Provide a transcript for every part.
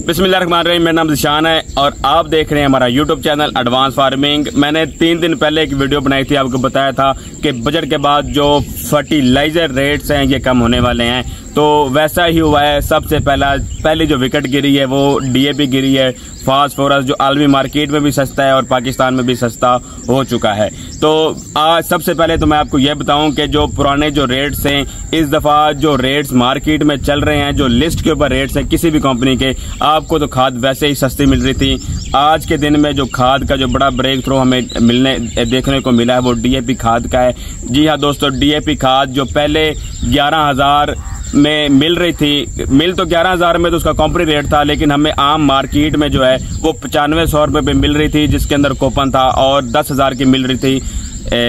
बिस्मिल्लाहिर्रहमानिर्रहीम। मेरा नाम ज़िशान है और आप देख रहे हैं हमारा यूट्यूब चैनल एडवांस फार्मिंग। मैंने 3 दिन पहले एक वीडियो बनाई थी, आपको बताया था कि बजट के बाद जो फर्टिलाइजर रेट्स हैं ये कम होने वाले हैं, तो वैसा ही हुआ है। सबसे पहली जो विकेट गिरी है वो डीएपी गिरी है, फास्फोरस जो आलमी मार्केट में भी सस्ता है और पाकिस्तान में भी सस्ता हो चुका है। तो आज सबसे पहले तो मैं आपको यह बताऊं कि जो पुराने जो रेट्स हैं, इस दफ़ा जो रेट्स मार्केट में चल रहे हैं, जो लिस्ट के ऊपर रेट्स हैं किसी भी कंपनी के, आपको तो खाद वैसे ही सस्ती मिल रही थी। आज के दिन में जो खाद का जो बड़ा ब्रेक थ्रू हमें देखने को मिला है वो डीएपी खाद का है। जी हाँ दोस्तों, डीएपी खाद जो पहले 11,000 में मिल रही थी, मिल तो 11,000 में तो उसका कंपनी रेट था, लेकिन हमें आम मार्केट में जो है वो 9500 रुपये पे मिल रही थी जिसके अंदर कूपन था, और 10,000 की मिल रही थी,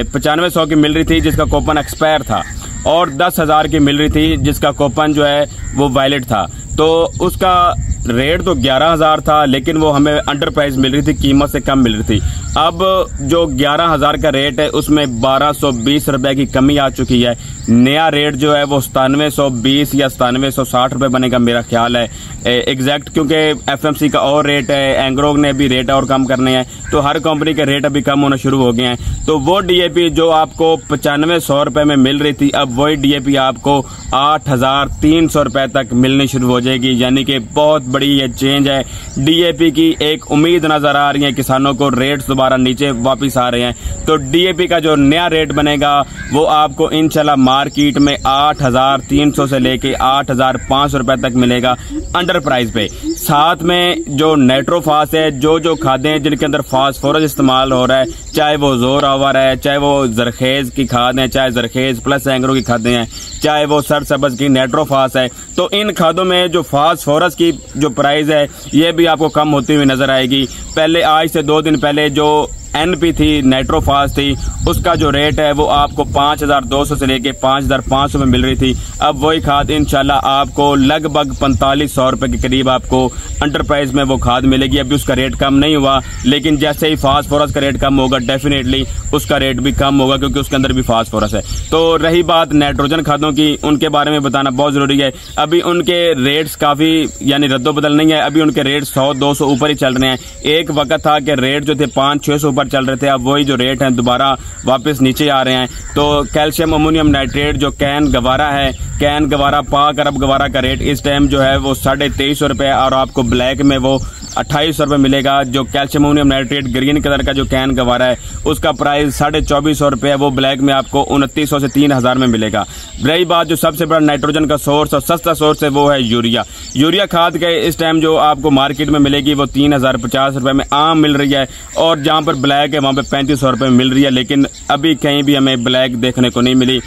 9500 की मिल रही थी जिसका कूपन एक्सपायर था, और 10,000 की मिल रही थी जिसका कूपन जो है वो वैलिड था। तो उसका रेट तो 11,000 था, लेकिन वो हमें अंडर प्राइस मिल रही थी, कीमत से कम मिल रही थी। अब जो 11,000 का रेट है उसमें 1220 रुपए की कमी आ चुकी है। नया रेट जो है वो 9720 या 9760 रुपए बनेगा मेरा ख्याल है एग्जैक्ट, क्योंकि एफएमसी का और रेट है, एंग्रो ने भी रेट और कम करने हैं, तो हर कंपनी के रेट अभी कम होना शुरू हो गए हैं। तो वो डीएपी जो आपको 9500 रुपए में मिल रही थी, अब वही डीएपी आपको 8,300 रुपए तक मिलनी शुरू हो जाएगी, यानी कि बहुत बड़ी ये चेंज है। डीएपी की एक उम्मीद नजर आ रही है किसानों को, रेट दोबारा नीचे वापस आ रहे हैं। तो डीएपी का जो नया रेट बनेगा वो आपको इंशाल्लाह मार्केट में 8,300 से लेके 8,500 रुपए तक मिलेगा अंडर प्राइस पे। साथ में जो नाइट्रोफास है, जो खादें हैं जिनके अंदर फास्फोरस इस्तेमाल हो रहा है, चाहे वो जोर आवर है, चाहे वो जरखेज की खाद है, चाहे जरखेज प्लस एंग्रो की खादें हैं, चाहे वो सरसब्ज की नाइट्रोफास है, तो इन खादों में जो फास्फोरस की जो प्राइस है ये भी आपको कम होती हुई नजर आएगी। पहले आज से 2 दिन पहले जो एनपी थी, नाइट्रोफास थी, उसका जो रेट है वो आपको 5,200 से लेके 5,500 में मिल रही थी। अब वही खाद इंशाल्लाह आपको लगभग 4500 रुपए के करीब आपको अंडर प्राइस में वो खाद मिलेगी। अभी उसका रेट कम नहीं हुआ, लेकिन जैसे ही फास्फोरस का रेट कम होगा डेफिनेटली उसका रेट भी कम होगा, क्योंकि उसके अंदर भी फास्फोरस है। तो रही बात नाइट्रोजन खादों की, उनके बारे में बताना बहुत जरूरी है। अभी उनके रेट्स काफी यानी रद्दोबदल नहीं है, अभी उनके रेट 100-200 ऊपर ही चल रहे हैं। एक वक्त था कि रेट जो थे 500-600 ऊपर चल रहे थे, अब वही जो रेट हैं दोबारा वापस नीचे आ रहे हैं। तो कैल्शियम अमोनियम नाइट्रेट जो कैन गवारा है, कैन गवारा पाक अरब गवारा का रेट इस टाइम जो है वो 2350 रुपए, और आपको ब्लैक में वो 2800 रुपए मिलेगा। जो calcium ammonium nitrate green colour का जो कैन गवारा है उसका प्राइस 2450 रुपए है, वो ब्लैक में आपको 2900 से 3000 में मिलेगा। रही बात जो सबसे बड़ा नाइट्रोजन का सोर्स और सस्ता सोर्स है वो है यूरिया। यूरिया खाद के इस टाइम जो आपको मार्केट में मिलेगी वो 3050 रुपए में आम मिल रही है, और जहां पर ब्लैक है वहां पर 3500 रुपए में मिल रही है, लेकिन अभी कहीं भी हमें ब्लैक देखने को नहीं मिली।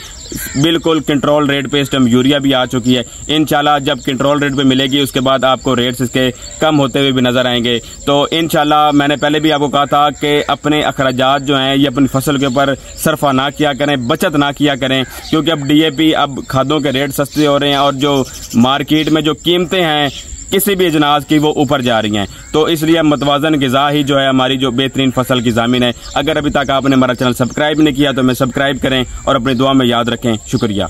बिल्कुल कंट्रोल रेट पे इस टाइम यूरिया भी आ चुकी है। इंशाल्लाह जब कंट्रोल रेट पे मिलेगी उसके बाद आपको रेट्स इसके कम होते हुए भी नजर आएंगे। तो इंशाल्लाह मैंने पहले भी आपको कहा था कि अपने अखराजात जो हैं ये अपनी फसल के ऊपर सरफा ना किया करें, बचत ना किया करें, क्योंकि अब डीएपी अब खादों के रेट सस्ते हो रहे हैं और जो मार्केट में जो कीमतें हैं किसी भी अजनास की वो ऊपर जा रही हैं। तो इसलिए मतवाजन ग़िज़ा ही जो है हमारी जो बेहतरीन फसल की ज़मीन है। अगर अभी तक आपने हमारा चैनल सब्सक्राइब नहीं किया तो मैं सब्सक्राइब करें और अपनी दुआ में याद रखें। शुक्रिया।